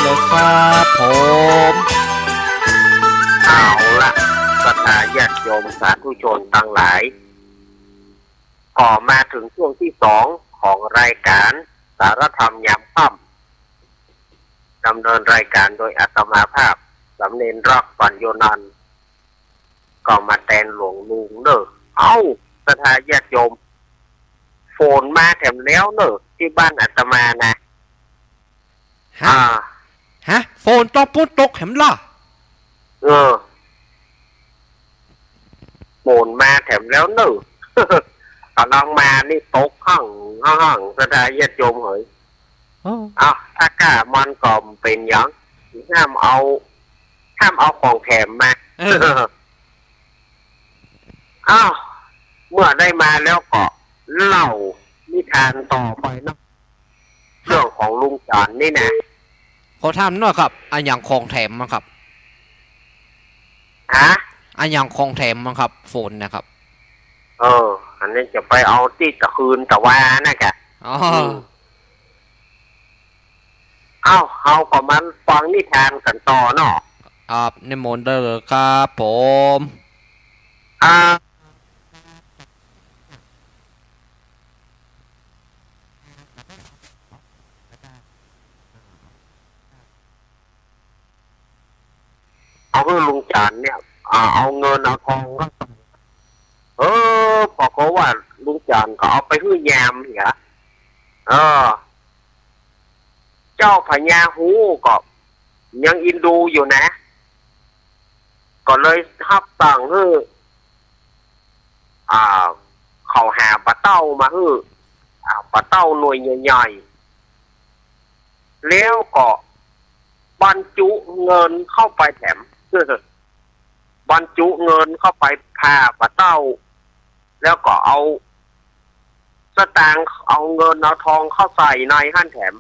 เลยครับผมเอาละศรัทธาญาติโยมสาธุชนทั้งหลายก็มาถึงช่วงที่2ของรายการสารธรรมยามค่ำดำเนินรายการโดยอาตมาภาพสำเน็จรักปัญโยนันท์ก็มาแทนหลวงลุงเนอะศรัทธาญาติโยมโฟนมาแถมแล้วเนอะที่บ้านอาตมานะฮะโฟนต้องพูดตกเห็นล่ะโฟนมาแถมแล้วเนอะกำลังมานี่ตกห้องศรัทธาญาติโยมเหรอถ้ากล้ามันก็เป็นอย่างห้ามเอาของแถมมาเมื่อได้มาแล้วก็เล่านิทานต่อไปเนาะเรื่องของลุงจันนี่นะขอถามหน่อยครับอันอย่างของแถมมั้งครับอันอย่างของแถมมั้งครับโฟนนะครับอันนี้จะไปเอาที่ตะคืนตะวานะแกเอาก็มันฟังนิทานกันต่อเนาะครับนิมนต์เลยครับผมเอาเพื่อลุงจันเนี่ยเอาเงินเอาทองก็พอเขาว่าลุงจันก็เอาไปหื้อยามเหรอเจ้าพญาฮูก็ยังอินดูอยู่นะก็เลยทับต่างฮื้อเขาหาปลาเต้ามาฮื้อปลาเต้าหน่วยใหญ่ๆแล้วก็บรรจุเงินเข้าไปแถมบรรจุเงินเข้าไปพาปลาเต้าแล้วก็เอาสตางค์เอาเงินเอาทองเข้าใส่ในหั่นแถม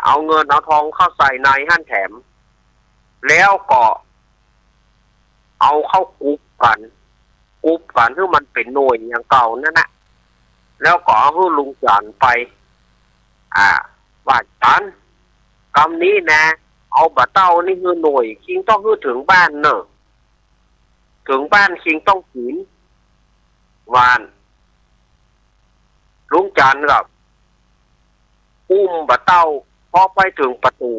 เอาเงินเอาทองเข้าใส่ในหั่นแถมแล้วก็เอาเข้ากุ๊บกันที่มันเป็นหน่วยอย่างเก่านั่นนะแล้วก็เอาให้ลุงจันไปว่าจันกำนี้นะเอาบะเต้านี่คือหน่วยคิงต้องคือถึงบ้านเนอะถึงบ้านคิงต้องกินวานลุงจันกับอุ้มบะเต้าพอไปถึงประตู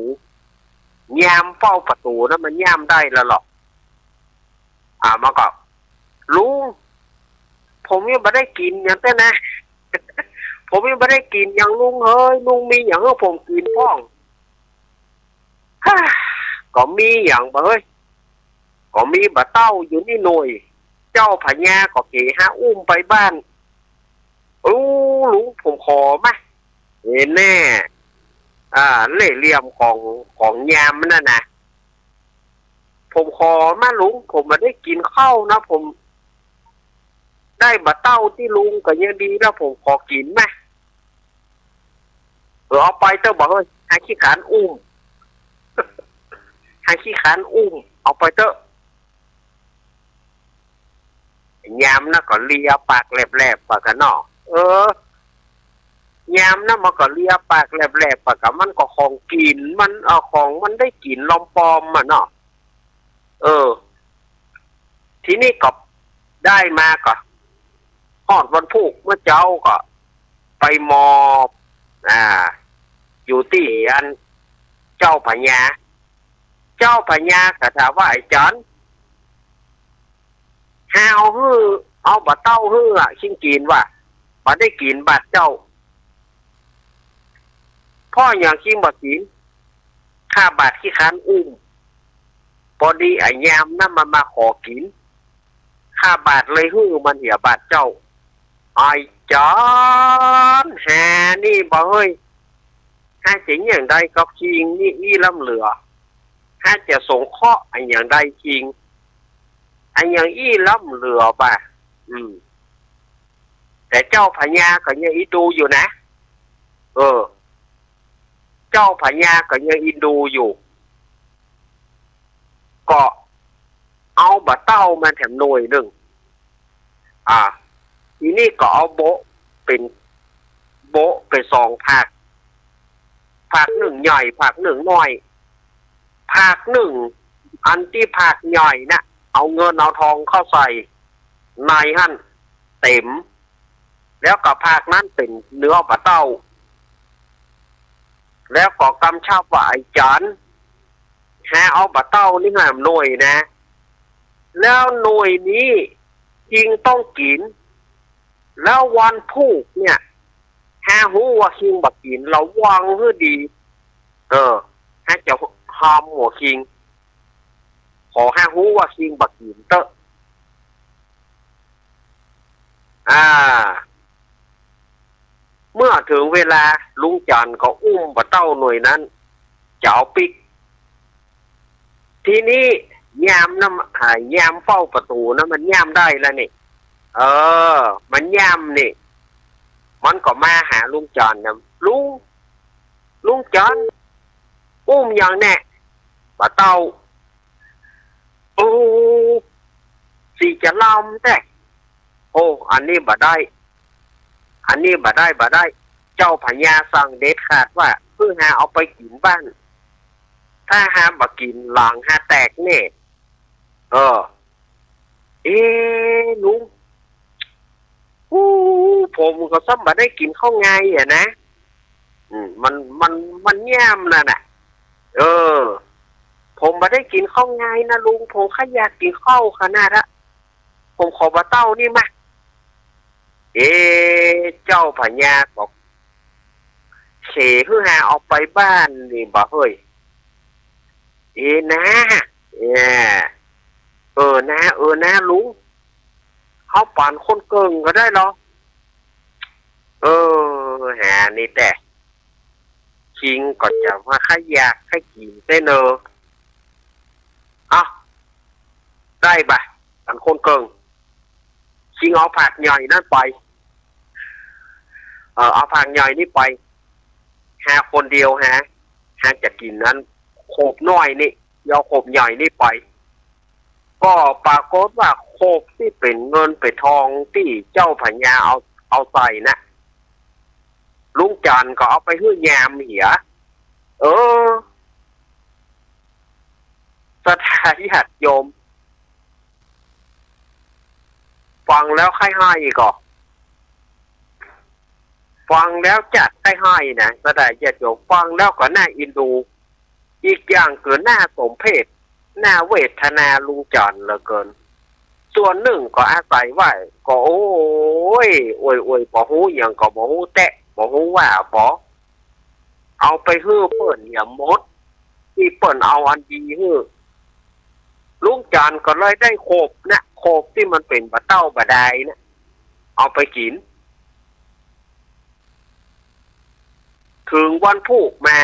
ยามเฝ้าประตูนั้นมันย่ามได้แล้วหรอกมาก็ลุงผมยังไม่ได้กินอย่างแต่นะ ผมยังไม่ได้กินอย่างลุงเฮ้ยลุงมีอย่างให้ผมกินพ้องก็มีอย่างเฮ้ยก็มีบะเต้าอยู่นี่หน่วยเจ้าพญาก็เกหาอุ้มไปบ้านลุงผมขอไหมแน่เล่ห์เหลี่ยมของยามนั่นนะผมขอมาลุงผมมาได้กินข้าวนะผมได้บะเต้าที่ลุงก็ยังดีแล้วผมขอกินไหมเอาไปเต้าบอกเฮ้ยให้ขี้ขานอุ้มให้ขี้ขานอุ้มเอาไปเต้ายามนะก็เลียปากแหลบๆปากกันเนาะยามนะมันก็เลียปากแหลบๆปากกันมันก็ของกินมันของมันได้กินลอมปอมเนาะทีนี้ก็ได้มาก็ฮอดวันพุธเมื่อเจ้าก็ไปมอบอยู่ที่อันเจ้าพญาก็ถามว่าไอ้จันเอาบะเต้าฮื้อชิงกินว่าบ่ได้กินบาดเจ้าพ่ออย่างชิงบ่กินข้าบาดขี้คันอุ้มพอดีไอ้ยามนั่นมันมาขอกินข้าบาดเลยฮื้อมันเหี่ยบาดเจ้าไอ้จันแหนี่บ่เฮ้ยถ้าจริงอย่างใดก็คิงนี่ล้ำเหลือถ้าจะสงเคราะห์อันอย่างใดคิงอันอย่างล้ำเหลือป่ะแต่เจ้าพญาก็ยังอีดูอยู่นะเจ้าพญาก็ยังอีดูอยู่ก็เอาบะเต้ามาแถมหน่วยหนึ่งทีนี้ก็เอาโบะเป็น2 ภาค ภาคหนึ่งใหญ่ภาคหนึ่งน้อยภาคหนึ่งอันที่ภาคใหญ่นะเอาเงินเอาทองเข้าใส่ในหั่นเต็มแล้วก็ภาคนั้นเป็นเนื้อปลาเต้าแล้วก็กำชับว่าไอ้จันแค่เอาปลาเต้านี่ห้ามหน่วยนะแล้วหน่วยนี้จริงต้องกินแล้ววันพูกเนี่ยแค่หูว่าคิงบักกินเราวางให้ดีแค่จะหามหัวคิงขอให้หูว่าคิงบักกินเตอะเมื่อถึงเวลาลุงจันก็อุ้มปลาเต้าหน่วยนั้นจะเอาปิกทีนี้ยามน้ำหายยามเฝ้าประตูนะมันยามได้แล้วนี่มันยามนี่มันก็มาหาลุงจันนะลุงจันอุ้มอย่างแน่ปลาเต้าโอ้สิจะลำแต่โอ้อันนี้บ่ได้เจ้าพญาสั่งเด็ดขาดว่าเพื่อหาเอาไปกินบ้านถ้าหาบ่กินหลังหาแตกเน่ลุงผมก็ซ้ำบ่ได้กินข้าวไงอ่ะนะมันแย่มน่ะผมบ่ได้กินข้าวไงนะลุงผมแค่อยากกินข้าวขนาดละผมขอบะเต้านี่มาเจ้าพญาบอกเฉคือหาออกไปบ้านนี่บ่เฮ้ยนะนะลุงเขาป่านคนเกิงก็ได้หรอหานี่แต่คิงก็จะมาขยากให้กินได้เนอะได้ป่ะป่านคนเกิงคิงเอาผักใหญ่นั่นไปเอาผักใหญ่นี่ไปหาคนเดียวหาจะกินนั้นโขบน้อยนี่ยาวโขบใหญ่นี่ไปก็ปรากฏว่าโคบที่เป็นเงินเป็นทองที่เจ้าพญาเอาใส่นะลุงจันก็เอาไปหื้อยามเหียสถาญาติโยมฟังแล้วใครให้ก็ฟังแล้วจัดให้นะสถาญาติโยมฟังแล้วก็น่าอินดูอีกอย่างเกินหน้าสมเพชน่าเวทนาลุงจันเหลือเกินส่วนหนึ่งก็อาศัยว่าก็โอ้ยบ่ฮู้อย่างก็บ่ฮู้แตะบ่ฮู้ว่าบ่เอาไปฮื้อเปิ้นอย่ามดที่เปิ้นเอาอันดีฮื้อลุงจันก็เลยได้โคบนะโคบที่มันเป็นปลาเต้าบะไดนะเอาไปกินถึงวันพูกมา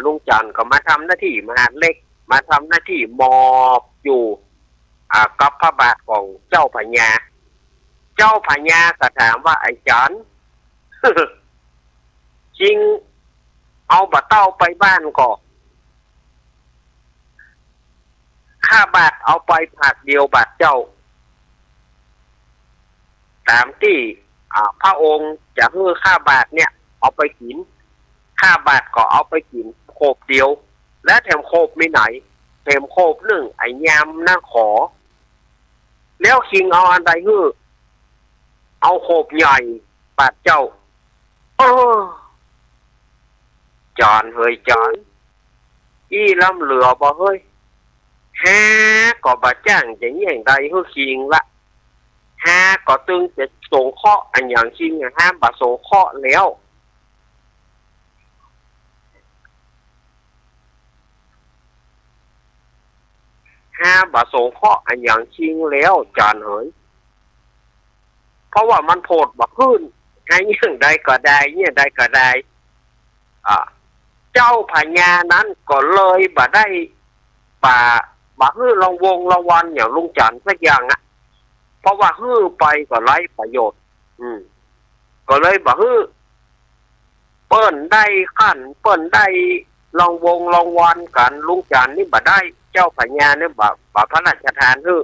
ลุงจันก็มาทำหน้าที่มหาเล็กมาทำหน้าที่มอบอยู่กับพระบาทของเจ้าพญาก็ถามว่าไอ้จัน จริงเอาบะเต้าไปบ้านก็ข้าบาทเอาไปผักเดียวบาทเจ้าตามที่พระองค์จะให้ข้าบาทเนี่ยเอาไปกินข้าบาทก็เอาไปกินโคบเดียวและแถมโคบไม่ไหนแถมโคบหนึ่งไอ้ยามนั่งขอแล้วคิงเอาอันใดฮื้อเอาโคบใหญ่บาทเจ้าจอนเฮ้ยจอนอีลำเหลือบ่เฮ้ยฮะก็บาจ้างจะอย่างใดฮื้อคิงละฮะก็ตึงจะสงเคราะห์อันอย่างคิงห้ามบาสงเคราะห์แล้วบาโสเคาะอันอย่างชิงแล้วจานเฮ้ยเพราะว่ามันโผดบักขึ้นให้อย่างใดก็ได้เนี่ยใดก็ได้เจ้าพญานั้นก็เลยบ่ได้บ่ฮื้อรางวงรางวัลอย่างลุงจันสักอย่างเพราะว่าฮื้อไปก็ไร้ประโยชน์ก็เลยบ่ฮื้อเปิ้นได้ขั้นเปิ้นได้รางวงรางวัลกันลุงจันนี่บ่ได้เจ้าพญาเนี่ยบ่พระราชทานฮื้อ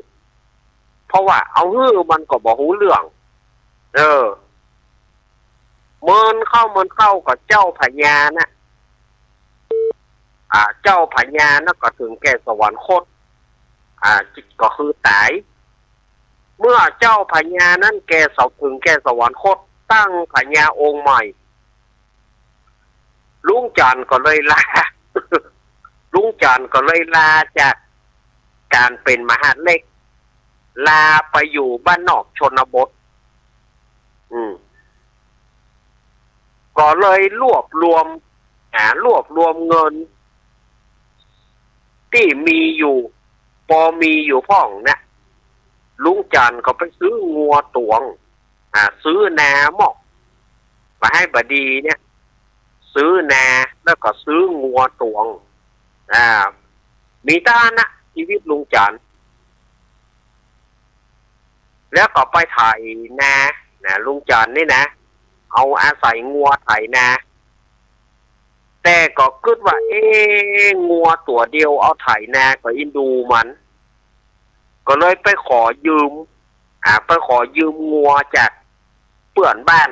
เพราะว่าเอาฮื้อมันก็บ่ฮู้เรื่องเมินเข้ากับเจ้าพญานะ เจ้าพญานั่นก็ถึงแก่สวรรคตก็คือตายเมื่อเจ้าพญานั้นแก่ถึงแก่สวรรคตตั้งพญาองค์ใหม่ลุงจันทร์ก็เลยลา ลุงจันทร์ก็เลยลาจากการเป็นมหาดเล็กลาไปอยู่บ้านนอกชนบทก็เลยรวบรวมเงินที่มีอยู่พอมีอยู่พ่องนะลุงจันทร์ก็ไปซื้องัวตวงซื้อนาหมอกมาให้บดีเนี่ยซื้อนาแล้วก็ซื้องัวตวงมีต้านะชีวิตลุงจันทร์แล้วก็ไปถ่ายนาลุงจันทร์นี่นะเอาอาศัยงัวไถนาแต่ก็คิดว่างัวตัวเดียวเอาไถนาก็อินดูมันก็เลยไปขอยืมงัวจากเพื่อนบ้าน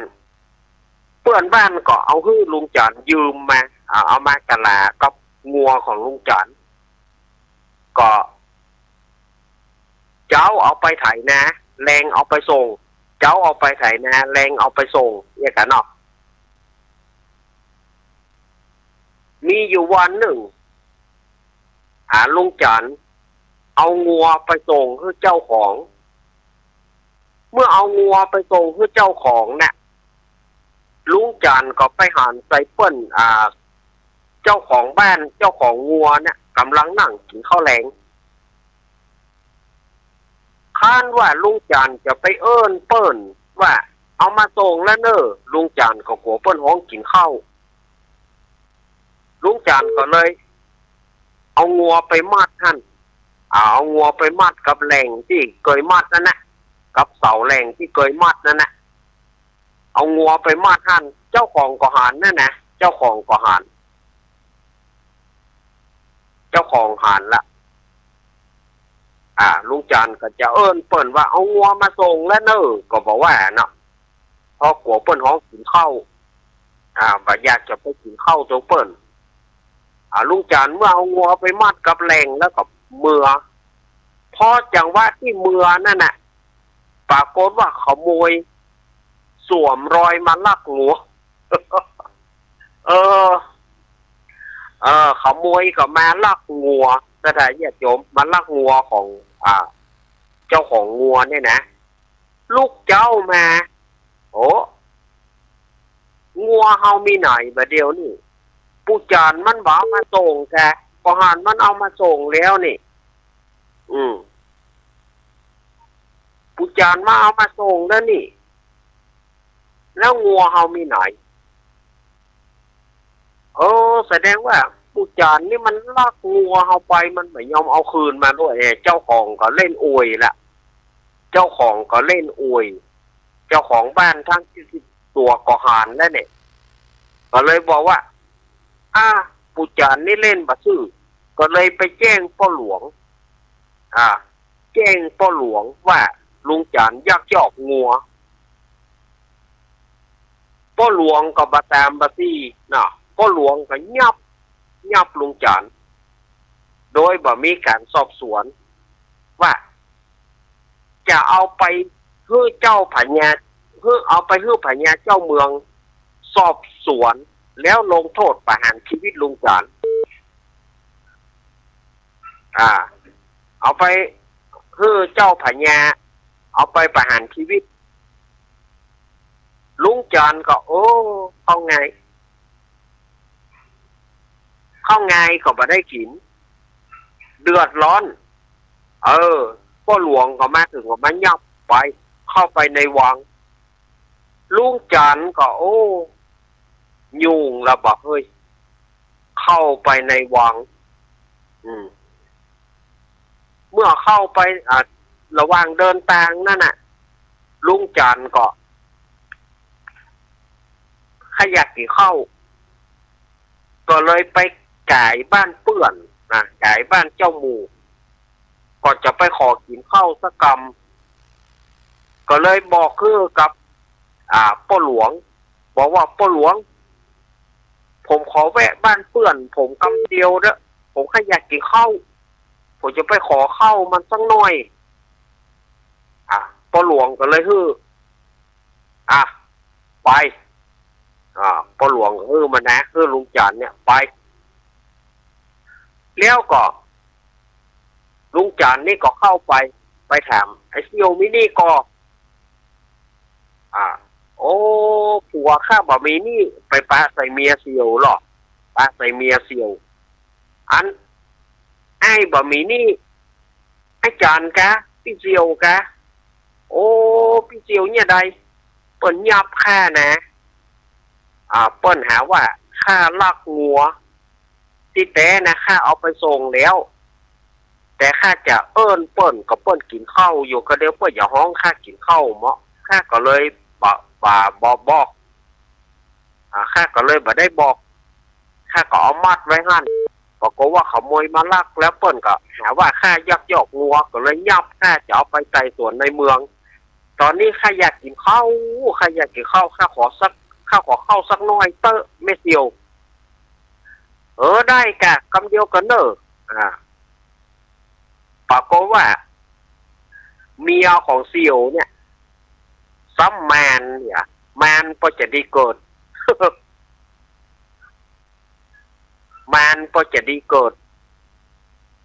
ก็เอาให้ลุงจันทร์ยืมมาเอามากะลากับงัวของลุงจันทร์ก็เจ้าเอาไปไถนาแรงเอาไปส่งเจ้าเอาไปไถนาแรงเอาไปส่งเนี่ยกันเนาะมีอยู่วันหนึ่งลุงจันทร์เอางัวไปส่งให้เจ้าของเมื่อเอางัวไปส่งให้เจ้าของเนี่ยลุงจันทร์ก็ไปหันใส่เปิ้นเจ้าของบ้านเจ้าของงัวเนี่ยกำลังนั่งกินข้าวแลงค้านว่าลุงจันทร์จะไปเอิ้นเปิ้นว่าเอามาส่งแล้วเนอะลุงจันทร์ก็กลัวเปิ้นห้องกินข้าวลุงจันทร์ก็เลยเอางัวไปมัดท่านเอางัวไปมัดกับแหล่งที่เคยมัดนั่นนะกับเสาแหล่งที่เคยมัดนั่นนะเอางัวไปมัดท่านเจ้าของก็หันนั่นนะเจ้าของก็หันละลุงจันทร์ก็จะเอิ้นเปิ้นว่าเอางัวมาส่งแล้วเนอะก็บอกว่าเนาะพอกลัวเปิ้นห้องกินข้าวบ่อยากจะไปกินข้าวตัวเปิ้นลุงจันทร์เมื่อเอางัวไปมัดกับแหล่งแล้วก็เมื่อพอจังว่าที่เมื่อนั่นน่ะปรากฏว่าขโมยสวมรอยมาลักงัว ขโมยก็มาลักงัวสถานญาติโยมมาลักงัวของเจ้าของงัวเนี่ยนะลูกเจ้ามางัวเฮามีไหนบะเดียวนี่ปู่จานมันบอกมาส่งแกก็หันมันเอามาส่งแล้วนี่ปู่จานมาเอามาส่งแล้วนี่แล้วงัวเฮามีไหนแสดงว่าปู่จานนี่มันลากงัวเฮาไปมันไม่ยอมเอาคืนมาด้วยเจ้าของก็เล่นอวยละเจ้าของก็เล่นอวยเจ้าของบ้านทั้งที่ตัวก็หานแล้วเนี่ยก็เลยบอกว่าปู่จานนี่เล่นบะซื่อก็เลยไปแจ้งพ่อหลวงแจ้งพ่อหลวงว่าลุงจานยักยอกงัวพ่อหลวงก็บะตามบะซี่นะพ่อหลวงก็ยับลุงจานโดยบ่มีการสอบสวนว่าจะเอาไปให้เจ้าพญาเอาไปให้พญาเจ้าเมืองสอบสวนแล้วลงโทษประหารชีวิตลุงจานเอาไปให้เจ้าพญาเอาไปประหารชีวิตลุงจานก็เข้าไงก็บ่ได้กินเดือดร้อนพ่อหลวงก็มาถึงก็มายับไปเข้าไปในวังลุงจันทร์ก็ยุ่งละบอกเฮ้ยเข้าไปในวังเมื่อเข้าไประหว่างเดินทางนั่นน่ะลุงจันทร์ก็ขยักกี่เข้าก็เลยไปก่ายบ้านเปื่อนก่ายบ้านเจ้าหมู่ก็จะไปขอกินข้าวสักกำก็เลยบอกคือกับพ่อหลวงบอกว่าพ่อหลวง ผมขอแวะบ้านเพื่อนผมกำเดียวเด้อผมแค่อยากกินข้าวผมจะไปขอข้าวมันสักหน่อยพ่อหลวงก็เลยไปพ่อหลวงมันนะลุงจันเนี่ยไปแล้วก็ลุงจันนี่ก็เข้าไปถามไอ้เซียวมินี่ก็โอ้ผัวข้าบ่มีนี่ไปปะใส่เมียเซียวหรอปะใส่เมียเซียวอันไอ้บ่มีนี่ไอ้จันกะพี่เซียวกะโอ้พี่เซียวเนี่ยใดเปิ้นยับข้านะเปิ้นหาว่าข้าลักงัวที่แต่นะข้าเอาไปส่งแล้วแต่ข้าจะเปิ้นก็เปิ้นกินข้าวอยู่ก็เดี๋ยวเปิ้นอย่าห้องข้ากินข้าวเมาะข้าก็เลยบอกข้าก็เลยบ่ได้บอกข้าก็เอามัดไว้หั่นก็ว่าขโมยมาลักแล้วเปิ้นก็หาว่าข้ายักยอกงัวก็เลยยับข้าจะเอาไปไต่สวนในเมืองตอนนี้ข้าอยากกินข้าวข้าขอข้าวสักหน่อยเตอะไม่เสียวได้กะคำเดียวกันเนอะปรากฏว่าเมียของเสี่ยวเนี่ยซ้ำแมนเนี่ยแมนพอจะดีเกิด แมนพอจะดีเกิด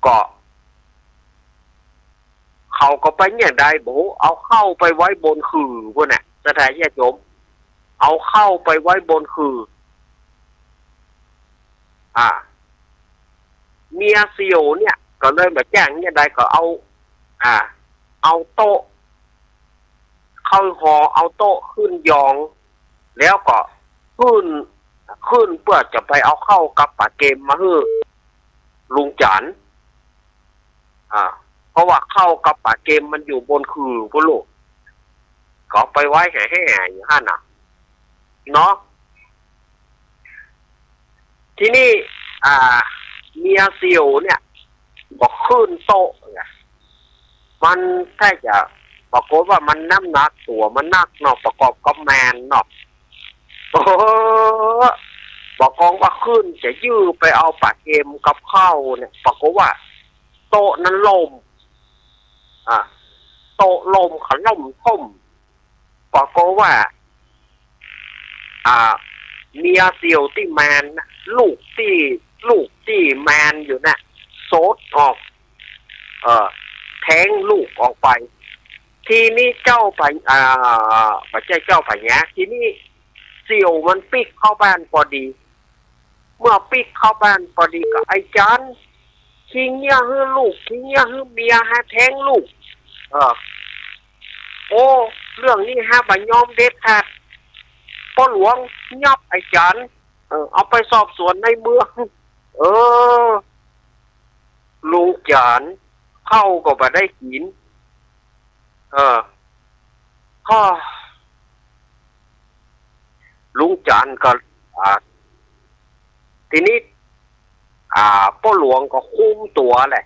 ก็เขาก็ไปเนี่ยได้โบเอาเข้าไปไว้บนขื่อพวกน่ะสถานญาติโยมเอาเข้าไปไว้บนขื่อเมียเสี่ยวเนี่ยก็เลยมาแจ้งเนี่ยได้ก็เอาโต๊ะเข้าหอเอาโต๊ะขึ้นยองแล้วก็ขึ้นเพื่อจะไปเอาเข้ากับป่าเกมมาฮื้อลุงจันเพราะว่าเข้ากับป่าเกมมันอยู่บนคือพวกลูกก็ไปไว้แห่อยู่หั่นน่ะเนาะที่นี่เมียเสี่ยวเนี่ยบอกขึ้นโต๊ะมันแค่จะปรากฏว่ามันน้ำหนักตัวมันนักเนาะประกอบกับแมนเนาะบอกกองว่าขึ้นจะยื้อไปเอาปลาเค็มกับข้าวเนี่ยปรากฏว่าโต๊ะนั้นล่มโต๊ะลมขล่มท่มปรากฏว่าเมียเสี่ยวที่แมนลูกที่แมนอยู่น่ะโซดออกแทงลูกออกไปทีนี้เจ้าไปไม่ใช่เจ้าไปเนี้ยทีนี้เสี่ยวมันปิกเข้าบ้านพอดีเมื่อปิกเข้าบ้านพอดีก็ไอ้จันทิ้งเนี่ยฮื้อลูกทิ้งเนี่ยฮื้อเมียฮะแทงลูกโอ้เรื่องนี้ฮะบ่ยอมเด็ดขาดพ่อหลวงยับไอ้จันเอาไปสอบสวนในเมืองลุงจันเข้าก็บ่ได้กินลุงจันก็ทีนี้พ่อหลวงก็คุมตัวแหละ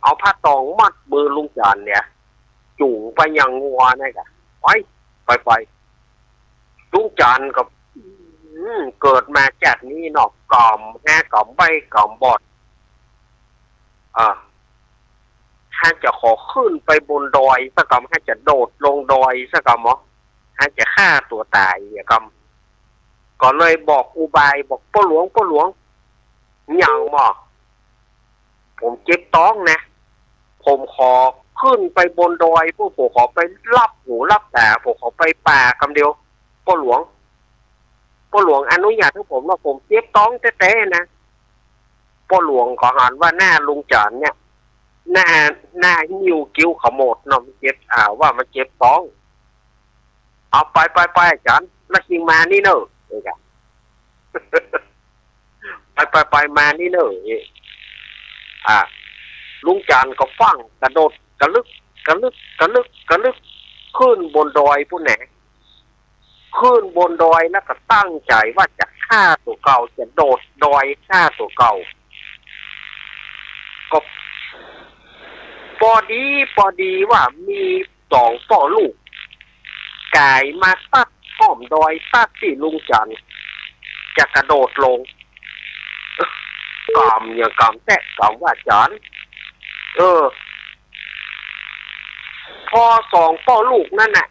เอาผ้าตองมัดมือลุงจันเนี่ยจุ่งไปยังงัวนี่กะไปลุงจันก็เกิดมาจากนี้เนาะกล่อมแง่กล่อมใบกล่อมบอดถ้าจะขอขึ้นไปบนดอยสักกำถ้าจะโดดลงดอยสักกำถ้าจะฆ่าตัวตายอย่างกำก็เลยบอกอุบายบอกพ่อหลวงอย่างผมเจ็บท้องนะผมขอขึ้นไปบนดอยผมขอไปรับหูรับแต่ผมขอไปป่ากำเดียวพ่อหลวงอนุญาตให้ผมว่าผมเจ็บท้องแท้ๆนะพ่อหลวงก็หันว่าหน้าลุงจันเนี่ยหน้าหิ้วกิ้วขโมดเนาะมันเจ็บว่ามันเจ็บท้องเอาไปจันแล้วจริงมานี่เนอะไปมานี่เนอะลุงจันก็ฟังกระโดดกระลึกขึ้นบนดอยผู้แหนขึ้นบนดอยแล้วก็ตั้งใจว่าจะฆ่าตัวเก่าจะโดดดอยฆ่าตัวเก่าก็พอดีว่ามีสองพ่อลูกกายมาตัดอ้อมดอยตัดที่ลุงจันใจ จะกระโดดลงกำอย่างกำแตะกำว่าจานพอสองพ่อลูกนั่นน่ะ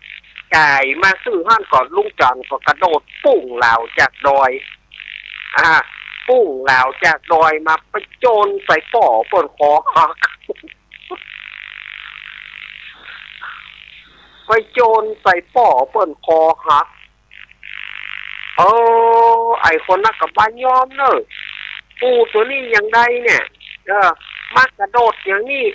ไก่มาซื้อห้านก่อนลุงจันก็กระโดดปุ่งเหล่าจากดอยปุ้งเหล่าจากดอยมาไปโจรใส่ป่อปนคอหักไปโจรใส่ป่อเปิ้นคอหักไอคนนักกับบ้านยอมเนอะปูตัวนี้อย่างใดเนี่ยมากระโดดอย่างนี้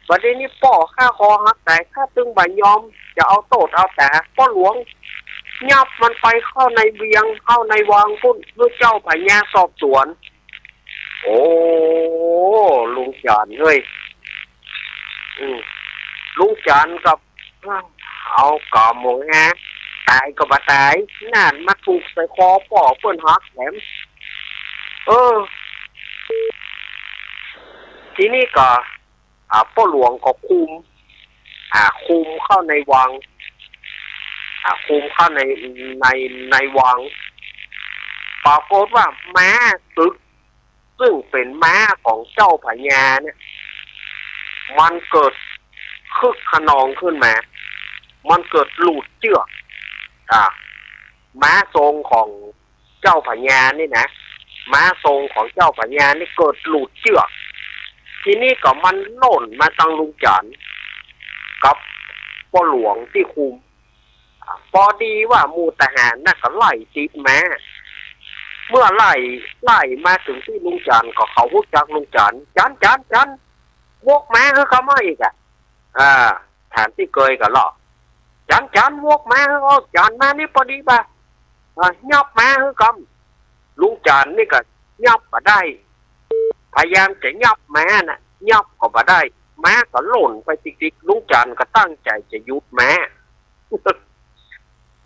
ประเด็นนี้ป่อข้าคอหักแต่ข้าตึงบ้านยอมจะเอาโตดเอาแต่พ่อหลวงยับมันไปเข้าในเวียงเข้าในวังพุ่นด้วยเจ้าพญาสอบสวนโอ้ลุงจันเฮ้ยลุงจันกับเอากอหมูฮะตายก็บ่ตายนั่นมาถูกใส่คอป่อเปิ้นหักแหลมทีนี้ก็พ่อหลวงก็คุมเข้าในวังคุมเข้าในวังปรากฏว่าม้าศึกซึ่งเป็นม้าของเจ้าพญาเนี่ยมันเกิดคึกขนองขึ้นมามันเกิดหลุดเชือกม้าทรงของเจ้าพญานี่นะม้าทรงของเจ้าพญานี่เกิดหลุดเชือกทีนี้ก็มันโน่นมาตังลุงจันกับพ่อหลวงที่คุมพอดีว่ามูทหารน่ะก็ไล่จิบม้าเมื่อไล่มาถึงที่ลุงจันก็เขาพูดจากลุงจันวกม้าคือเขามาอีกฐานที่เคยก็หรอจันวกม้าคือเขาจันมานี่พอดีป่ะยับม้าคือคำลุงจันนี่ก็ยับมาได้พยายามจะยับม้าน่ะยับก็มาได้ม้าก็หล่นไปติ๊กๆลุงจันก็ตั้งใจจะยุดม้า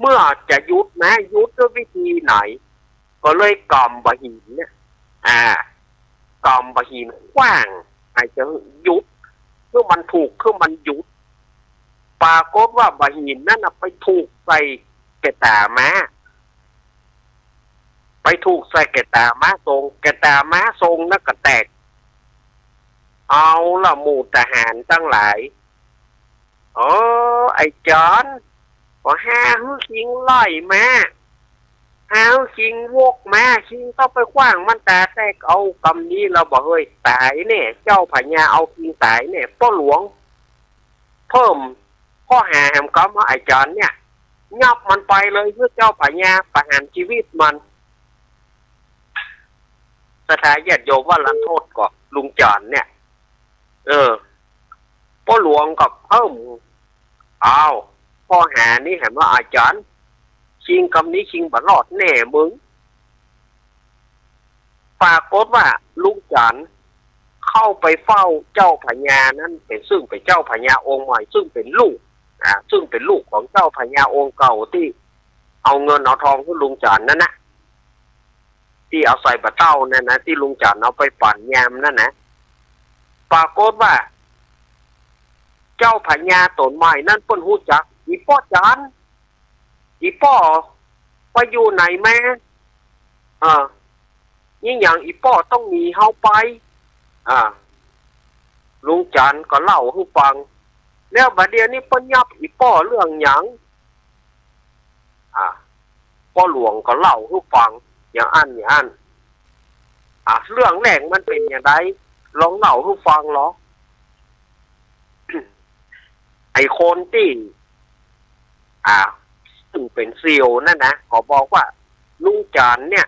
เมื่อจะยุดม้ายุดด้วยวิธีไหนก็เลยกำบะหินเนี่ยกำบะหินกว้างอาจจะยุดเมื่อมันถูกคือมันยุดปรากฏว่าบะหินนั่นไปถูกใส่แกตาม้าไปถูกใส่แกตาม้าทรงแกตาม้าทรงนั่นก็แตกเอาละหมู่ทหารทั้งหลายไอ้จอนก็ห้าหื้อคิงไล่ม้าห้าหื้อคิงวกม้าคิงเข้าไปขว้างมันแต่แตกเอากำนี้เราบอกเฮ้ยตายเนี่ยเจ้าพญาเอาคิงตายเนี่ยพ่อหลวงเพิ่มข้อหาแหมก็มาไอ้จอนเนี่ยยับมันไปเลยเพื่อเจ้าพญาประหารชีวิตมันสถาญาติโยมว่าลันโทษก็ลุงจอนเนี่ยพ่อหลวงกับเพิ่มข้อหานี้เห็นว่าอาจารย์ชิงคำนี้ชิงบัตรรอดแน่มึงปรากฏว่าลุงจันเข้าไปเฝ้าเจ้าพญานั้นเป็นซึ่งเป็นเจ้าพญาองค์ใหม่ซึ่งเป็นลูกของเจ้าพญาองค์เก่าที่เอาเงินเอาทองที่ลุงจันนั่นนะที่เอาใส่บะเต้านั่นนะที่ลุงจันเอาไปปั่นยามนั่นนะปรากฏว่าเจ้าพญาตนใหม่นั่นเปิ้นฮู้จักอีป้อจันอีป้อไปอยู่ไหนแม่นี่อย่างอีป้อต้องหนีเฮาไปลุงจันก็เล่าให้ฟังแล้วบัดเดี๋ยวนี้เปิ้นยับอีป้อเรื่องหยังพ่อหลวงก็เล่าให้ฟังอย่างอันเรื่องแรกมันเป็นอย่างไรลองเล่าให้ฟังเหรอ ไอ้คนที่ซึ่งเป็นซีลนั่นนะก็บอกว่าลุงจันเนี่ย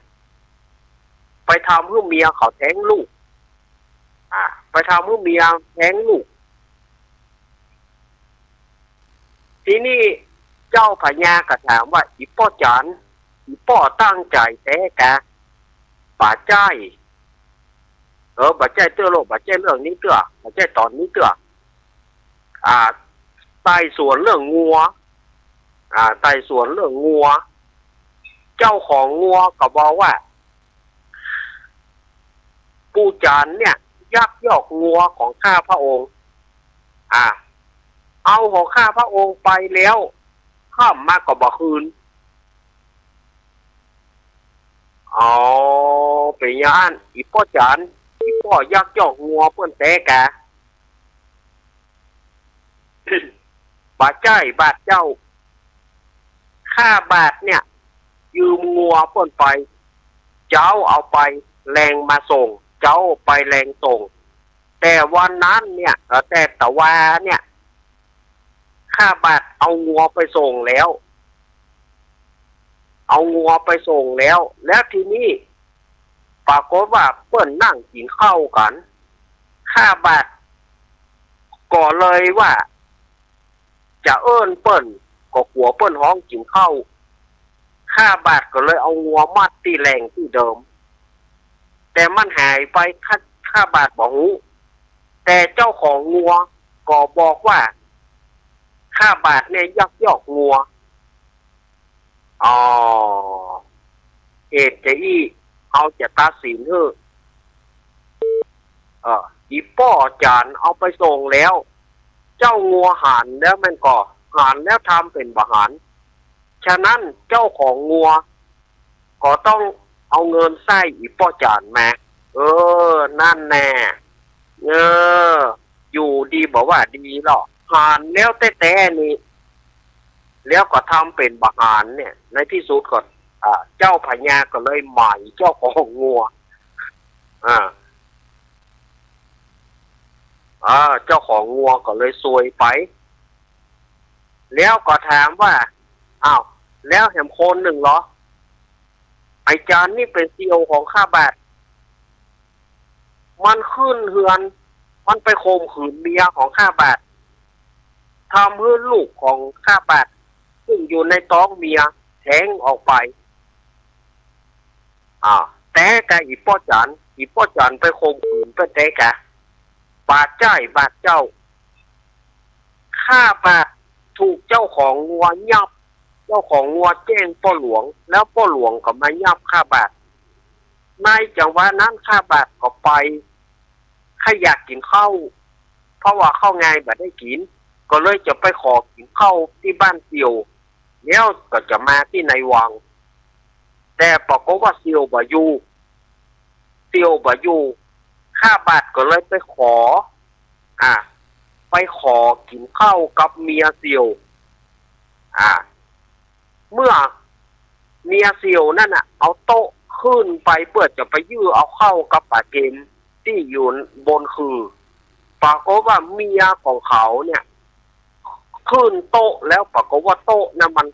ไปทำให้เมียเขาแท้งลูกไปทำให้เมียแท้งลูกทีนี้เจ้าพญาก็ถามว่าอีป้อจันอีป้อตั้งใจแท้กะป่าใจป่าใจเตื้อโลกป่าใจเรื่องนี้เตื้อป่าใจตอนนี้เตื้อไต่สวนเรื่องงัวไต่สวนเรื่องงัวเจ้าของงัวก็บอกว่าปู่จันเนี่ยยักยอกงัวของข้าพระองค์เอาของข้าพระองค์ไปแล้วข้ามมาก็บ่คืน อ๋อเป็นอย่างนั้นอีป้อจานอีป้อยักยอกงัวเปิ้นแต่กะ บาดใจบาดเจ้าค่าบาทเนี่ย ยืมงัวเปิ้นไป เจ้าเอาไปแรงมาส่ง เจ้าไปแรงส่ง แต่วันนั้นเนี่ยแต่ตะวาเนี่ยค่าบาทเอางัวไปส่งแล้ว เอางัวไปส่งแล้ว แล้วทีนี้ปรากฏว่าเปิ้นนั่งกินข้าวกันค่าบาทก็เลยว่า จะเอิ้นเปิ้นก็กลัวเปิ้นห้องกินข้าวค่าบาทก็เลยเอางัวมัดที่แรงที่เดิม แต่มันหายไปค่าบาทบ่ฮู้แต่เจ้าของงัวก็บอกว่าค่าบาทเนี่ยยักยอกงัวอ๋อเหตุจะเอาจะตัดสินเถอะอีป้อจานเอาไปส่งแล้ว เจ้างัวหันแล้วมันก็หันแล้วทำเป็นบะหันฉะนั้นเจ้าของงัวก็ต้องเอาเงินใส่อีป้อจานมานั่นแน่อยู่ดีบอกว่าดีหรอกหันแล้วแต่นี่แล้วก็ทำเป็นบะหันเนี่ยในที่สุดก็เจ้าพญาก็เลยหมายเจ้าของงัวเจ้าของงัวก็เลยซวยไปแล้วก็ถามว่าอ้าวแล้วแหมคนหนึ่งเหรอไอจานนี่เป็นซีอีโอของข้าบาทมันขึ้นเฮือนมันไปข่มขืนเมียของข้าบาททำให้ลูกของข้าบาทซึ่งอยู่ในท้องเมียแท้งออกไปแต่กะอีป้อจันไปข่มขืนไปแต่กะบาดใจบาดเจ้าข้าบาทถูกเจ้าของงัวยับเจ้าของงัวแจ้งป้อหลวงแล้วป้อหลวงก็มายับข้าบาทในจังหวะนั้นข้าบาทก็ไปใครอยากกินข้าวเพราะว่าข้าวไงบัดได้กินก็เลยจะไปขอกินข้าวที่บ้านเสี่ยวแล้วก็จะมาที่ในวังแต่ปรากฏว่าเสี่ยวบ่อยู่ข้าบาทก็เลยไปขอกินข้าวกับเมียเสี่ยวเมื่อเมียเสี่ยวนั่นเอาโต๊ะขึ้นไปเพื่อจะไปยื้อเอาเข้ากับป่าเกมที่อยู่บนคือปรากฏว่าเมียของเขาเนี่ยขึ้นโต๊ะแล้วปรากฏว่าโต๊ะนั้นมัน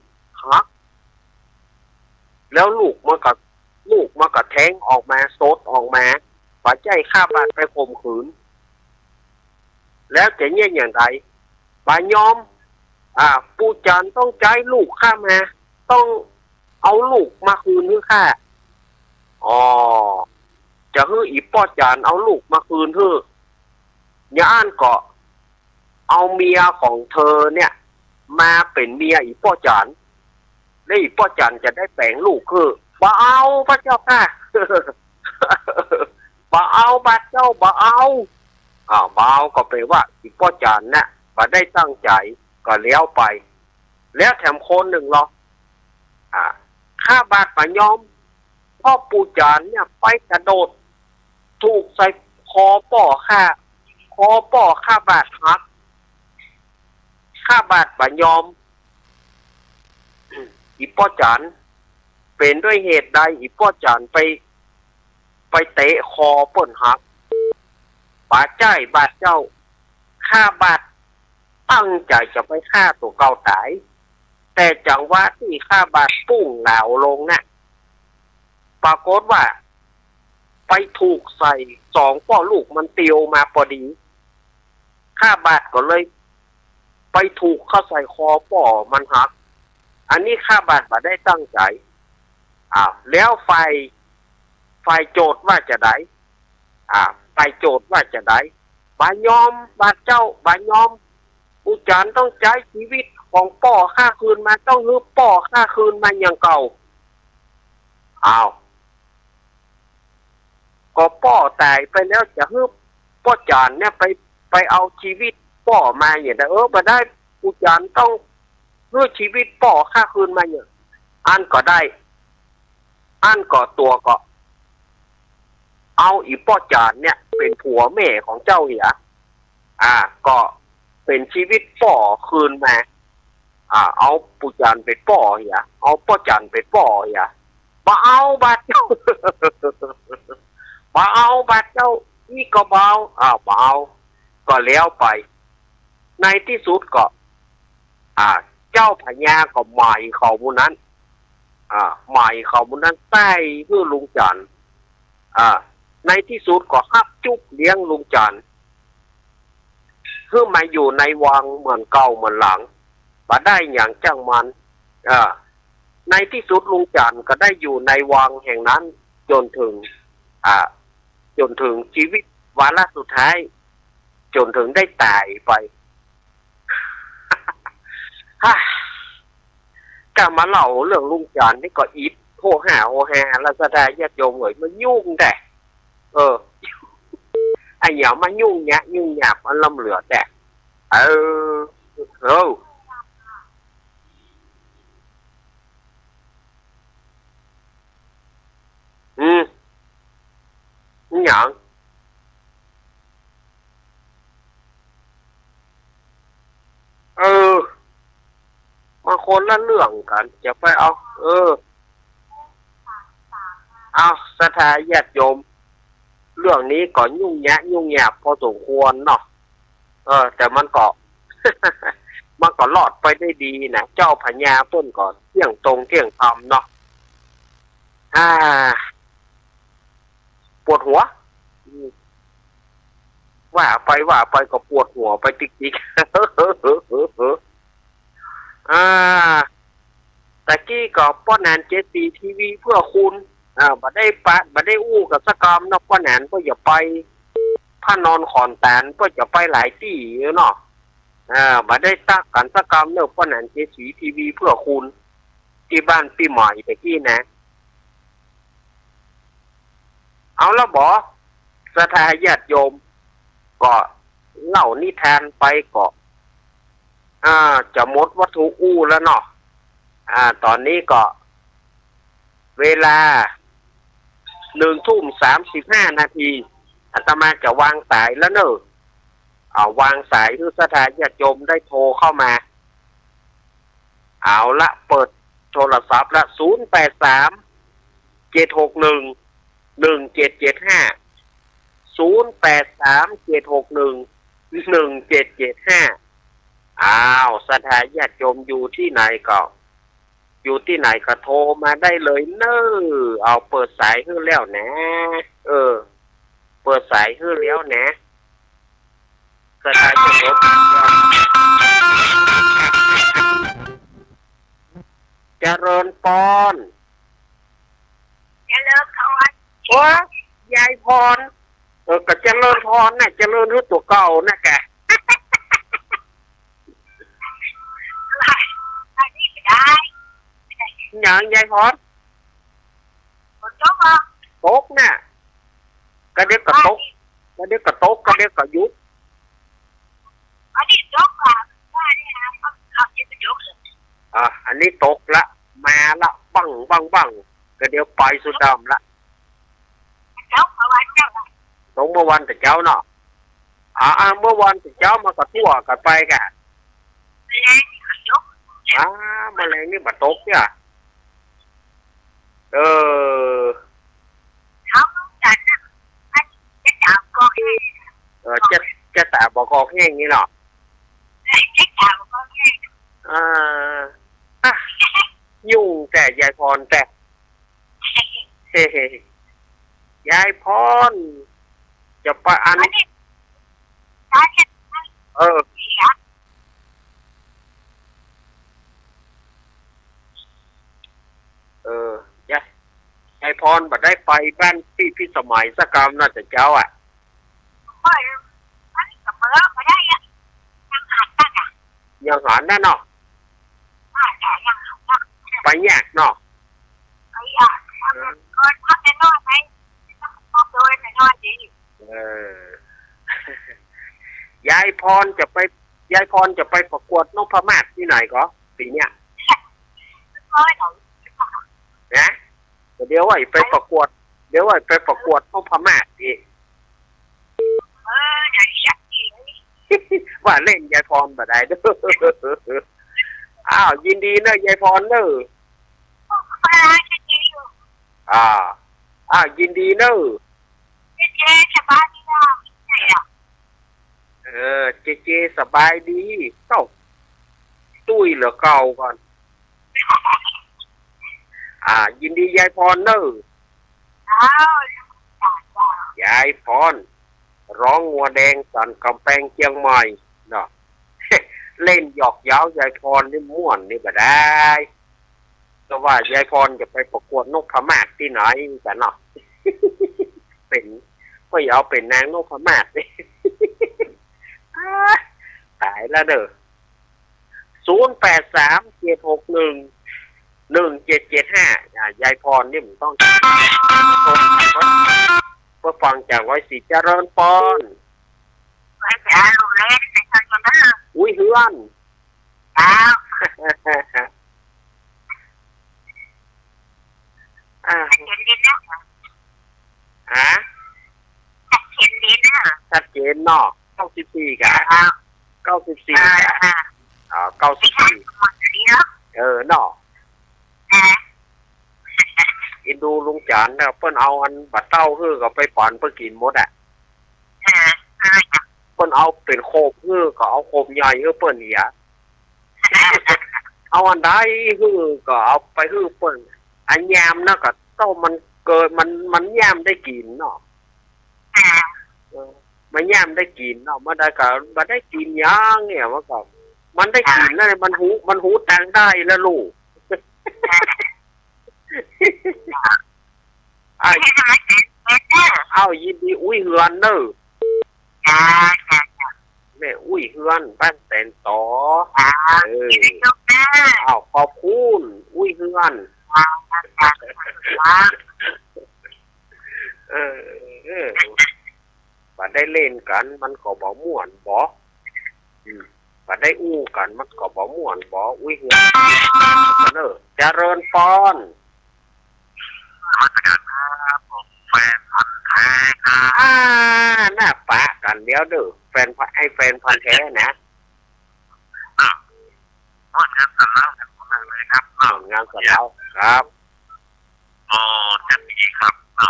หักแล้วลูกมันก็แทงออกมาโซดออกมาป่าใจข้าบาทไปข่มขืนแล้วจะเนี่ยอย่างไรป่ายอมปู่จันต้องใจลูกข้ามาต้องเอาลูกมาคืนให้ข้าจะให้อีป้อจานเอาลูกมาคืนเถอะย่านก็เอาเมียของเธอเนี่ยมาเป็นเมียอีป้อจานแล้วอีป้อจานจะได้แปลงลูกคือบ่เอาพระเจ้าค่ะ บ่เอาบาดเจ้าบ่เอาบ่เอาก็แปลว่าอีป้อจานเนี่ยบ่ได้ตั้งใจก็เลี้ยวไปแล้วแถมคนหนึ่งหรอข้าบาดป่ายอมพ่อปู่จานเนี่ยไปกระโดดถูกใส่คอป้อข้าบาดหักข้าบาดป่ายอมอีป้อจานเป็นด้วยเหตุใดอีป้อจานไปเตะคอเปิ้นหักบาดใจบาดเจ้าข้าบาดตั้งใจจะไปฆ่าตัวเก่าตายแต่จังหวะที่ข้าบาดปุ้งเหลาลงน่ะปรากฏว่าไปถูกใส่สองป้อลูกมันเตียวมาพอดีข้าบาดก็เลยไปถูกเข้าใส่คอป้อมันหักอันนี้ข้าบาดบ่ได้ตั้งใจแล้วฝ่ายโจทย์ว่าจะได้ฝ่ายโจทย์ว่าจะได้บายอมบาดเจ้าบายอมปู่จานต้องใช้ชีวิตของป้อค่าคืนมาต้องฮื้อป้อค่าคืนมาอย่างเก่าก็ป้อตายไปแล้วจะฮื้อป้อจานเนี่ยไปเอาชีวิตป้อมาอย่างนั้นบ่ได้ปู่จานต้องฮื้อชีวิตป้อค่าคืนมาอย่างอันก็ได้ อันก็ตัวก็เอาอีป้อจานเนี่ยเป็นผัวแม่ของเจ้าเหียก็เป็นชีวิตป่อคืนมาเอาปูจานไปป่อเหียเอาป้อจานไปป่อเหียมาเอาบัดเจ้า มาเอาบัดเจ้านี่ก็เบามาเอาก็แล้วไปในที่สุดก็เจ้าพญาก็หมายเขาบุนั้นหมายเขาบุนั้นใต้เพื่อลุงจันทร์ในที่สุดก็ฮับจุ๊บเลี้ยงลุงจันทร์เพื่อมาอยู่ในวังเหมือนเก่าเหมือนหลังมาได้อย่างจ้างมันในที่สุดลุงจันทร์ก็ได้อยู่ในวังแห่งนั้นจนถึงชีวิตวาระสุดท้ายจนถึงได้ตายไป ก็มาเล่าเรื่องลุงจันทร์นี่ก็อิดโหแห่แล้วสดาญาติโยมเหยมันยุ่งแต่ไอ้เหยามายุ่งหยาบมันลำเหลือแต่อย่างมาคนละเรื่องกันจะไปเอาสถาญาติโยมเรื่องนี้ก่อนยุ่งยากพอสมควรเนาะแต่มันก็ มันก็รอดไปได้ดีนะเจ้าพญาเพิ่นก่อนเที่ยงตรงเที่ยงธรรมเนาะปวดหัวว่าไปก็ปวดหัวไปจิกตะกี้ก็ป้อนแหน7 ปีทีวีเพื่อคุณบ่ได้อู้กับสกรรมเนาะป้อนแหนก็อย่าไปผ้านอนขอนแตนก็จะไปหลายที่เนาะบ่ได้ตักกันสกรรมเนาะป้อนแหน7 สีทีวีเพื่อคุณที่บ้านปีใหม่ตะกี้นะเอาละบ่สถาญาติโยมก็เล่านิทานไปก็จะหมดวัตถุอู้แล้วเนาะตอนนี้ก็เวลา1:35 นาทีอาตมาจะวางสายแล้วเนอะวางสายคือสถาญาติโยมได้โทรเข้ามาเอาละเปิดโทรศัพท์ละ083-761-1775 083-761-1775สถาญาติโยมอยู่ที่ไหนก็โทรมาได้เลยเนอะเอาเปิดสายให้แล้วนะเปิดสายให้แล้วนะสถาญาติโยมเจริญปอนโอ้ยายพรก็เจริญพรน่ะเจริญรู้ตัวเก่านะแกอย่างยายพรตกน่ะกระเด็กกระตกกระเด็กกระยุบอันนี้ตกละมาละบังกระเดี๋ยวไปสุดดำละตกเมื่อวันแต่เจ้าเนาะเมื่อวันแต่เจ้ามาก็ทั่วกันไปกะแมลงนี่มาตกเนี่ยจะแต่บอกออกแห้งนี่เนาะยุ่งแต่ยายพรแต่ยายพรจะไปอันยายพรบัดได้ไปบ้านพี่สมัยสกรรมน่าจะเจ้ายังหานได้เนาะไปแยกเนาะยายพรจะไปประกวดนพมาศที่ไหนก็ปีเนี้ยนะจะ เดี๋ยวไว้ไปประกวด เดี๋ยวไว้ไปประกวดนพมาศอีก อยากอยากอีก ว่าเล่นยายพรบ่ได้เด้ออ้าวยินดีเนอะยายพรเนอะ ปลาจะเจอยู่ อ้าวยินดีเนอะ จะเจสบายดีนะใช่อ่ะ เจสบายดีเต้าตุ้ยเหลือเก่าก่อนยินดียายพรเนอะ อ้าวย ายพรร้องงัวแดงสันกำแพงเชียงใหม่เนาะ เล่นหยอกเย้ายายพรนี่ม่วนนี่บ่ได้ก็ว่ายายพรจะไปประกวดนพมาศที่ไหนกันเนาะ เป็นก็อย่าเอาเป็นนางนพมาศ ตายแล้วเด้อ0837611775ยายพรนี่มันต้องเพื่อฟังจากไว้สิเจริญพร ไปจะลูกเล็กไปทำกันนะ อุ้ยเฮือน อ้าว เห็นดีนะ เห็นดีนะ ชัดเจนเนาะ94กะ อ้าว 94กะ94 หมดดีเนาะ เนาะอินดูลุงจานเนี่ยเพิ่นเอาอันบัดเต้าฮื้อก็ไปปั่นเพิ่นกินหมดอ่ะเพิ่นเอาเป็นโคบฮื้อก็เอาโคบใหญ่ฮื้อเพิ่นนี่อ่ะเอาอันใดฮื้อก็เอาไปฮื้อเพิ่นอันยามนะก็เต้ามันเกิดมันยามได้กินเนาะมันยามได้กินเนาะมันได้ก็บ่ได้กินหยังเนี่ยมันได้กินแล้วมันหูแตงได้แล้วลูกเอายินดีอุ้ยเฮือนเนอะแม่อุ้ยเฮือนบ้านแตนต่อเอาขอบคุณอุ้ยเฮือนบัดได้เล่นกันมันก็บ่ม่วนบ่บัดได้อู้กันมันก็บ่ม่วนบ่อุ้ยเฮือนเนอะเจริญพรแฟนพันธุ์แท้หน้าปะกันเดี๋ยวเด้อแฟนพันธุ์แท้นะงานสันเล้ากันเลยครับงานสันเล้าครับจะมีครับมา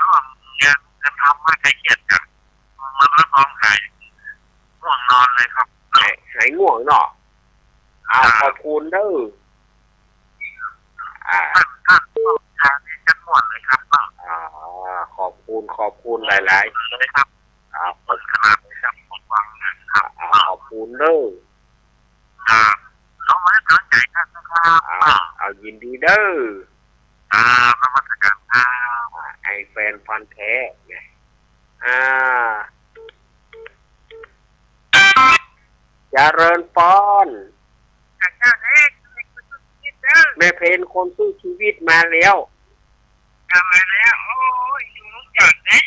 ร่วมงานกันทำมาใครเกียดกันมันรับรองหายง่วงนอนเลยครับหายง่วงเนาะขอบคุณเด้อท่านทางนี้จะม่วนเลยครับขอบคุณหลายๆเลยครับเปิดขนาดนี้ครับผมฟังนะครับขอบคุณเด้อเขามาสนใจกันนะครับเอายินดีเด้อพระมัสการไอแฟนพันธุ์แท้ไงเจริญพรแม่เพนคนสู้ชีวิตมาแล้วมาแล้วโอ้ยลุงจัดนะ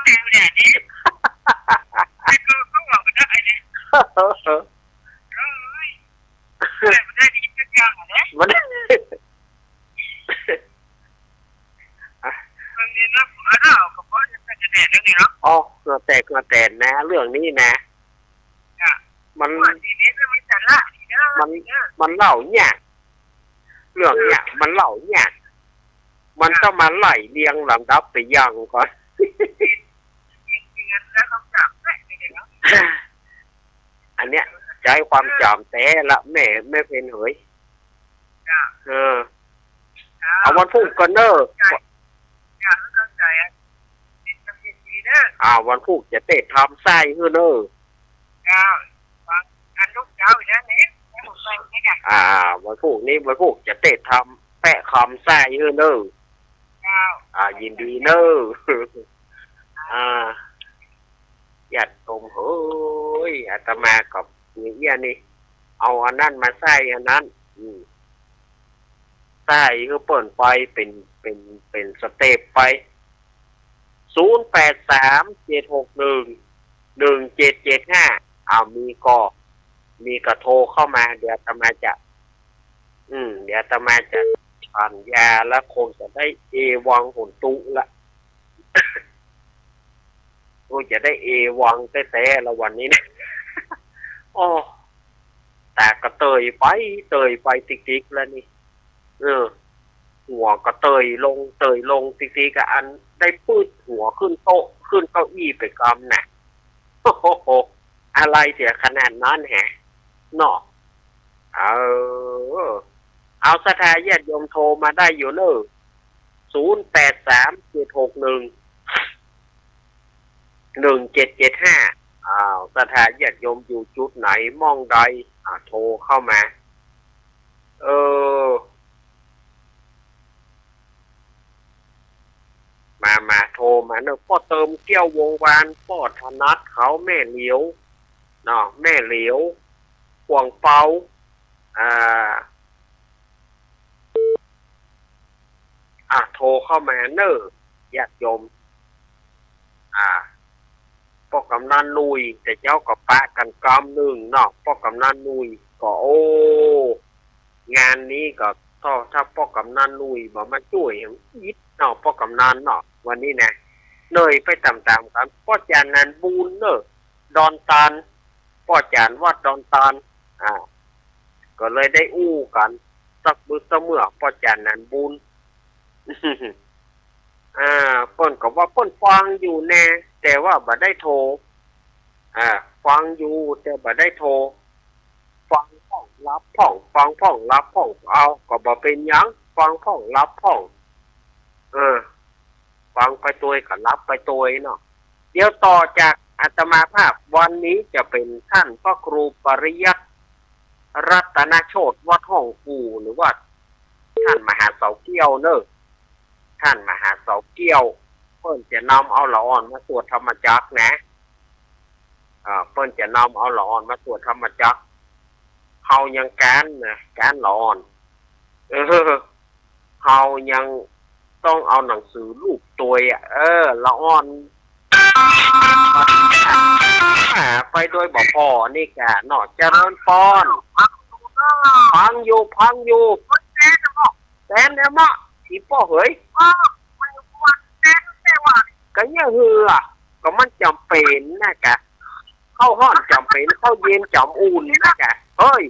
แม่เนี่ยนี่ไม่คือเขาบอกกันได้เนี่ยมันได้ดีจังจังเลยมันนี่นะก็เพราะจะแดดแล้วนี่เนาะอ๋อเกลือแตกนะเรื่องนี้นะมันเล่าเนี่ยเรื่องเนี่ยมันเล่าเนี่ยมันต้องมาไล่เรียงลำดับไปยังก่อนอันเนี้ยใช้ความจำแต่ละแม่เป็นเหยเอาวันพุ่งกันเนอะวันพุ่งจะเตะทำไส้เนอะวันพวกนี้วันพวกจะเตะทำแปะคำไส้เนอะยินดีเนอะหยัดตรงเฮ้ยอาตมากับอย่างนี้เอาอันนั้นมาไส้อันนั้นไส้ก็เปิดไปเป็นสเต็ปไป0837611775มีก็ มีกระโทรเข้ามาเดี๋ยวอาตมาจะเดี๋ยวอาตมาจะทานยาแล้วคงจะได้เอวังหุ่นตุละคงจะได้เอวังแต่ละวันนี้นะอ๋อแต่ก็เตยไปติ๊กๆแล้วนี่หัวก็เตยลงติ๊กๆกับอันได้ปืดหัวขึ้นโต๊ะขึ้นเก้าอี้ไปกำน่ะโอ้โหอะไรเสียขนาดนั้นแฮะเนาะเอาสถาญาติโยมโทรมาได้อยู่เนอะ0837611775สถาญาติโยมอยู่จุดไหนมองใดโทรเข้ามามาโทรมาเนอะพ่อเติมเกี้ยววงวานพ่อธนัทเขาแม่เหลียวเนาะแม่เหลียวกวางเปาโทรเข้ามาเนอะญาติโยมพ่อกำนันนุยแต่เจ้าก็ปะกันกำหนึ่งเนาะพ่อกำนันนุยก็งานนี้ก็ถ้าพ่อกำนันนุยบอกมาช่วยยิดเนาะพ่อกำนันเนาะวันนี้นะเนยไปตามๆกันพ่อจานนันบูนเนอะดอนตาลพ่อจานวัดดอนตาลก็เลยได้อู้กันสักมื้อเสมอพ่อจานนันบูนเปิ้นก็ว่าเปิ้นฟังอยู่แน่แต่ว่าบ่ได้โทรฟังอยู่แต่บ่ได้โทรฟังพ่องรับพ่องฟังพ่องรับพ่องเอาก็บ่เป็นหยังฟังพ่องรับพ่องฟังไปตัวก็รับไปตัวเนาะเดี๋ยวต่อจากอาตมาภาพวันนี้จะเป็นท่านพระครูปริยัติรัตนโชติวัดห้องกูหรือว่าท่านมหาเสาเกี้ยวเนอะท่านมหาเสาเกี้ยวเพิ่นจะนำเอาละอ่อนมาสวดธรรมจักรนะเพิ่นจะนำเอาละอ่อนมาสวดธรรมจักรเฮายังการละอ่อนเฮายังต้องเอาหนังสือรูปตัวละอ่อนไปโดยบ่พอนี่กะเนาะเจริญพรพังอยู่แสนเนี่ยมะอีป้อเฮ้ยก็เนี่ยก็มันจำเป็นนะกะเข้าห้อนจำเป็นเข้าเย็นจำอุ่นนะกะเฮ้ย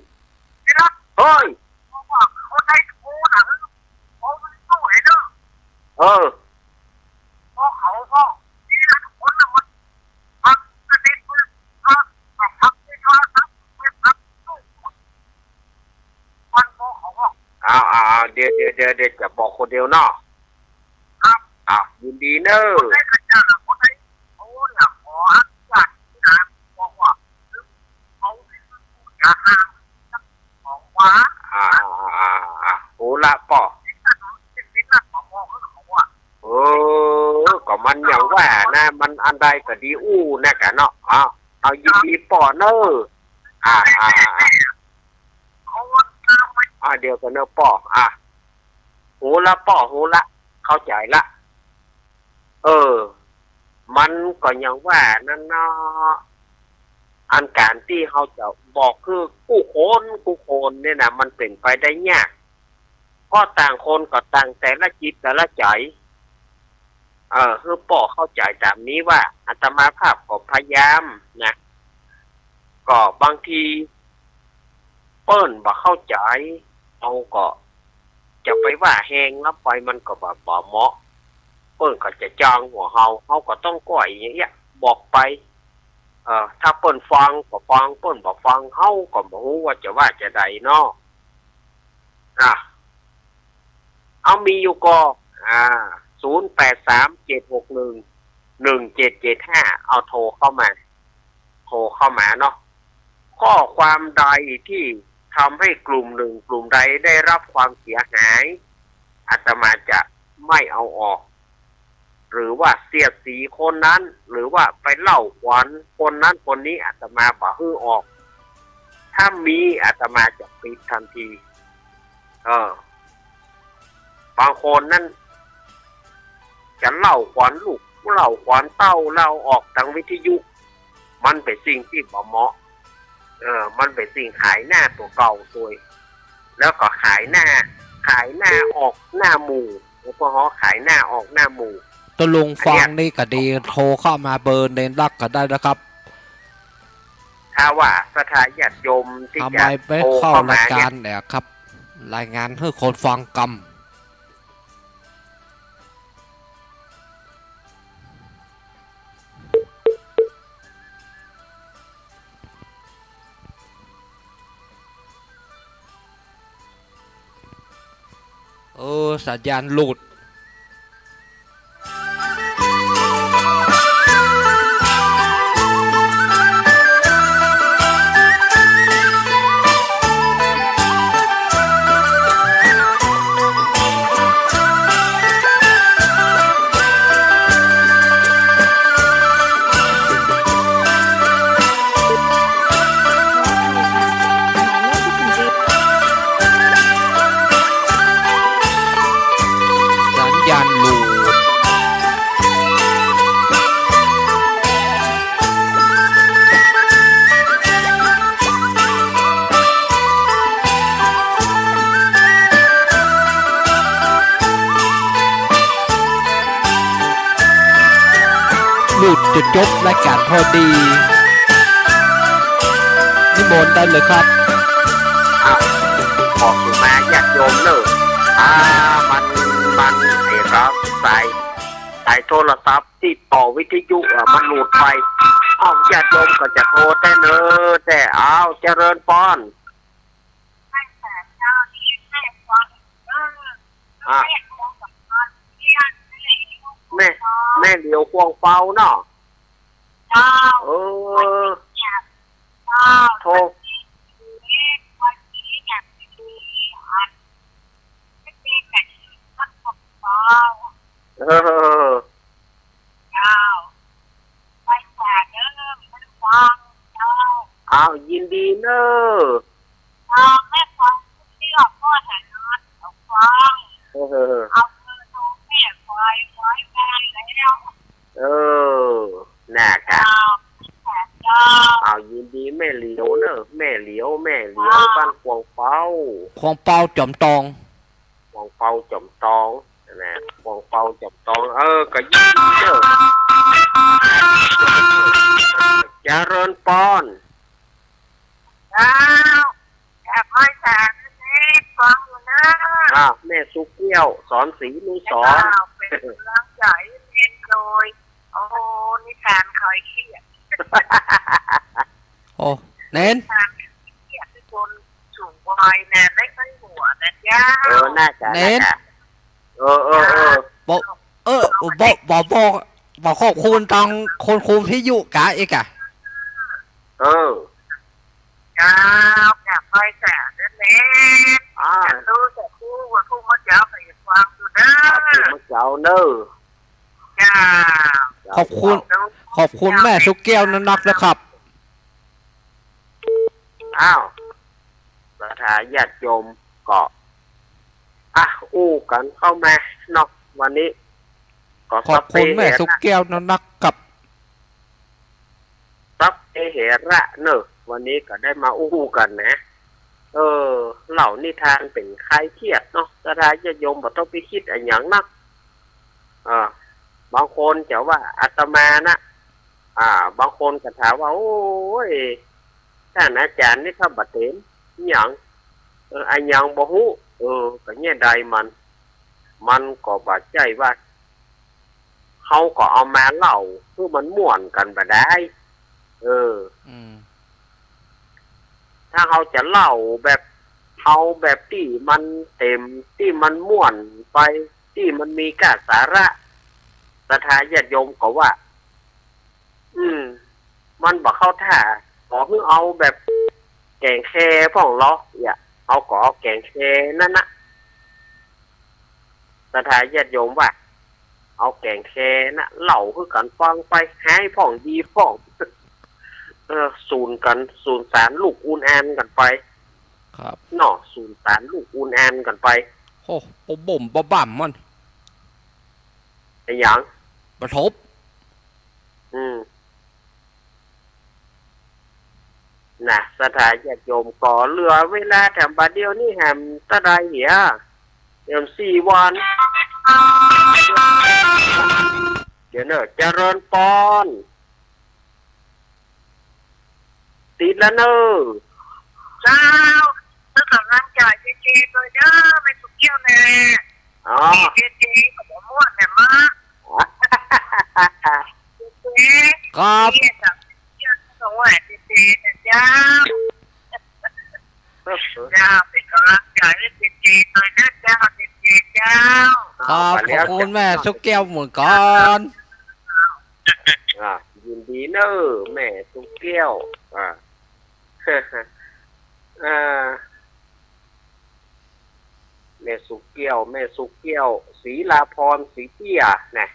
เดี๋ยวจะบอกคนเดียวเนาะยินดีเนอะโหละป่อก็มันอย่างว่านะมันอันใดก็ดีอู้นะกะเนาะเอายินดีป่อเนอะเดี๋ยวกันเนอะป่อโหละป่อโหละเข้าใจละมันก็ยังว่านั่นเนาะอันการที่เขาจะบอกคือกู้คนเนี่ยนะมันเป็นไปได้ยากเพราะต่างคนก็ต่างแต่ละจิตแต่ละใจคือป่อเข้าใจตามนี้ว่าอาตมาภาพก็พยายามนะก็บางทีเปิ้นบ่เข้าใจเอาก็จะไปว่าแหงแล้วไปมันก็บ่เหมาะเปิ้นก็จะจางหัวเฮาก็ต้องก้อยอย่างเงี้ยบอกไปถ้าเปิ้นฟังก็ฟังเปิ้นบ่ฟังเฮาก็บ่ฮู้ว่าจะใดเนาะเอามีอยู่ก็0837611775เอาโทรเข้ามาเนาะข้อความใดที่ทำให้กลุ่มหนึ่งกลุ่มใดได้รับความเสียหายอาตมาจะไม่เอาออกหรือว่าเสียดสีคนนั้นหรือว่าไปเล่าขวัญคนนั้นคนนี้อาตมาบ่ฮื้อออกถ้ามีอาตมาจะปิดทันทีบางคนนั้นจะเล่าขวัญลูกเล่าขวัญเต้าเล่าออกทางวิทยุมันเป็นสิ่งที่บ่เหมาะ มันเป็นสิ่งขายหน้าตัวเก่าตัวแล้วก็ขายหน้าออกหน้าหมู่แล้วก็ขายหน้าออกหน้าหมู่ ตะลุงฟังนี่ก็ดีโทรเข้ามาเบอร์เนนรักก็ได้นะครับ ถ้าว่าสถานญาติโยมที่ ทำไม จะ ไม่ โทร เข้า เข้าร าย มา กา เนี่ย รเนี่ยครับ รายงานให้คนฟังกำสัญญาณหลุด สัญญาณหลุด หลุดจะจบรายการพอดีนิมนต์ได้เลยครับ บอกอยู่มาญาติโยมเนอะมันไอ้ครับสายโทรศัพท์ที่ต่อวิทยุมันหลุดไปญาติโยมก็จะโทรแต่เนอะแต่เจริญพร ไม่แต่เจ้าที่ให้ความให้ความสำคัญที่อันนี้ แม่เหลียวควงเฝ้าเนาะ เจ้า เออ เจ้า โทร วันนี้เนี่ยมีอันไม่มีแต่ที่มันของเจ้า เออ เจ้าไปแต่เดิมมันฟังเจ้า ยินดีเนอะ เจ้าแม่ฟังที่ออกพ่อแต่นอนเอาฟัง เออ เอาเงินโทรแม่ไว้แม่แล้ว น่าค่ะ เจ้า ยินดีแม่เหลียวเนอะแม่เหลียวบ้านควงเฝ้า ของเปาจอมตอง ควงเฝ้าจอมตองนะควงเฝ้าจอมตองก็ยินดีเนอะเจริญพร เจ้าแต่พ่อแต่นี่ฟังอยู่นะ แม่สุเกี้ยว สอนศรีนุสร เป็นเรื่องใหญ่เรียนโดยโอ้นิทานคอยเครียด โอ้เน้น ทางเครียดที่คนสูงวัยเนี่ยไม่ค่อยหัวนะเจ้า น่าจะบอกบอกขอบคุณตังคนคุมที่อยู่กะอีกอะ เออ เจ้าแต่พ่อแต่นั่นแหละรู้แต่คู่ว่าคู่มาเจ้าไปฟังอยู่นะ มาเจ้าเนอะ เจ้า ขอบคุณแม่สุกแก้วนักนะครับ สถานญาติโยมก็อู้กันเข้ามาเนาะวันนี้ก็ ขอบคุณแม่สุกแก้วนักกับ ซับเหระเนอะวันนี้ก็ได้มาอู้กันนะเหล่านิทานเป็นคลายเครียดเนาะสถานญาติโยมบ่ต้องไปคิดอะไรอย่างนักบางคนจะว่าอาตมานะบางคนก็ถามว่าโอ้ยท่านอาจารย์นี่ถ้าบัดเห็นอย่างอันยังบ่ฮู้ก็เนี่ยใดมันก็บาดใจว่าเขาก็เอามาเล่าเพื่อมันม่วนกันบ่ได้ถ้าเขาจะเล่าแบบเอาแบบที่มันเต็มที่มันม่วนไปที่มันมีกาสาระสถานญาติโยมก็ว่ามันบอกเข้าท่าขอเพิ่งเอาแบบแกงแค่พ่องล้อเอาก็เอาแกงแค่นั่นนะสถานญาติโยมว่าเอาแกงแค่นะเหล่าคือกันฟังไปให้พ่องดีพ่องสูนสารลูกอูนแอนกันไป ครับ เนาะสูนสารลูกอูนแอนกันไป โอ้บ่มบ่ำมัน ไอ้หยัง ประทบ น นะสถานญาติโยมก่อเรือเวลาแถมบาดเดียวนี่แหมตะไดเหียเดี๋ยว4 วันเดี๋ยวเนอะเจริญปอนติดแล้วเนอะ เจ้าถ้ากำลังจ่ายเจเลยเด้อไม่สุกเกี่ยวแน่ อ๋อ เจกับผมม่วนแน่มาเจ ครับ เกี่ยวกับเกี่ยวกับว่าเจนะเจ้าเจ้าเป็นกำลังใจให้เจเลยเด้อเจ้าเจเจ้า ครับขอบคุณแม่สุกแก้วเหมือนกัน ยินดีเนอะแม่สุกแก้วแม่สุกแก้วแม่สุกแก้วศรีลาพรศรีเตี้ยนะ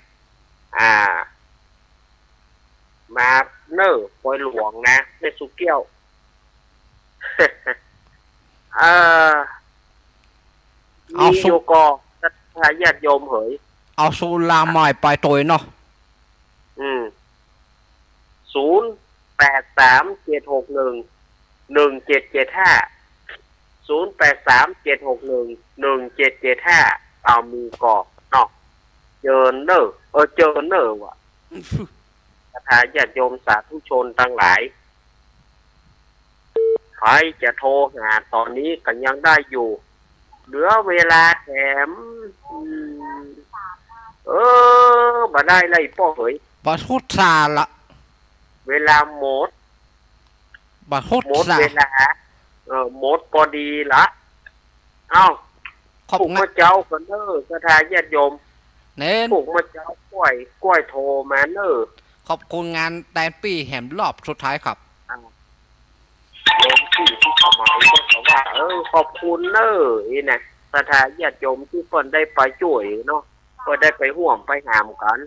มาเนอะปอยหลวงนะแม่สุกแก้วมีโยกอสัทธาญาติโยมเหย เอาสุราใหม่ไปตัวเนาะ 0837611775 0837611775เอามีกอกเนาะเจอเนอเจอเนอว่ะสถานญาติโยมสาธุชนทั้งหลายใครจะโทรหาตอนนี้ก็ยังได้อยู่เหลือเวลาแถมบ่ได้เลยป้อเหย บะทุดซาละ เวลาหมด บะทุด หมด ซา เวลาหมดพอดีละเอ้า ขอบ ผูก งาม ะเจ้ากันเนอสถานญาติโยม เน้น ผูกมะเจ้ากล้วยโทรมาเนอ ขอบคุณงานแตนปี้แหมรอบสุดท้ายครับ โยมที่เข้ามาก็บอกว่าขอบคุณเนอนี่นะสถานญาติโยมที่เพิ่นได้ไปช่วยเนาะเพิ่นได้ไปห่วมไปหามกัน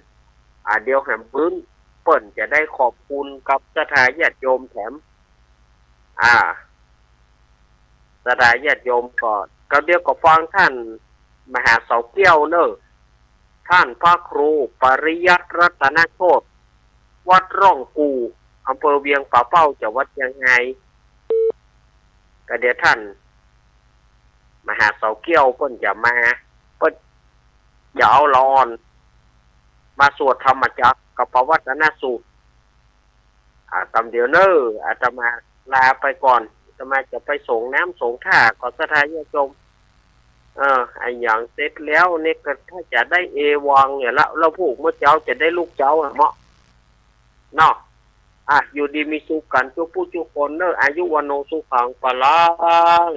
เดี๋ยวแหมพื้นเปิ้นจะได้ขอบคุณกับสถานญาติโยมแถมสถานญาติโยมก่อนก็เดี๋ยวก็ฟังท่านมหาเสาเกี้ยวเนอะท่านพระครูปริยัติรัตนโชติวัดร่องกูอำเภอเวียงป่าเป้าจังหวัดเชียงรายก็เดี๋ยวท่านมหาเสาเกี้ยวเพิ่นจะมาเพิ่นจะเอาละอ่อนมาสวดธรรมจักรกับปวัตนสูตรตำเดียวเนออาตมาลาไปก่อนอาตมาจะไปส่งน้ำส่งท่าก่อนสถานญาติโยมไอ้อย่างเสร็จแล้วเนี่ยก็ถ้าจะได้เอวังเนี่ยเราผูกเมื่อเจ้าจะได้ลูกเจ้าเหมาะเนาะอยู่ดีมีสุขกันทุกผู้ทุกคนเนอะอายุวันโนสุขังปะลัง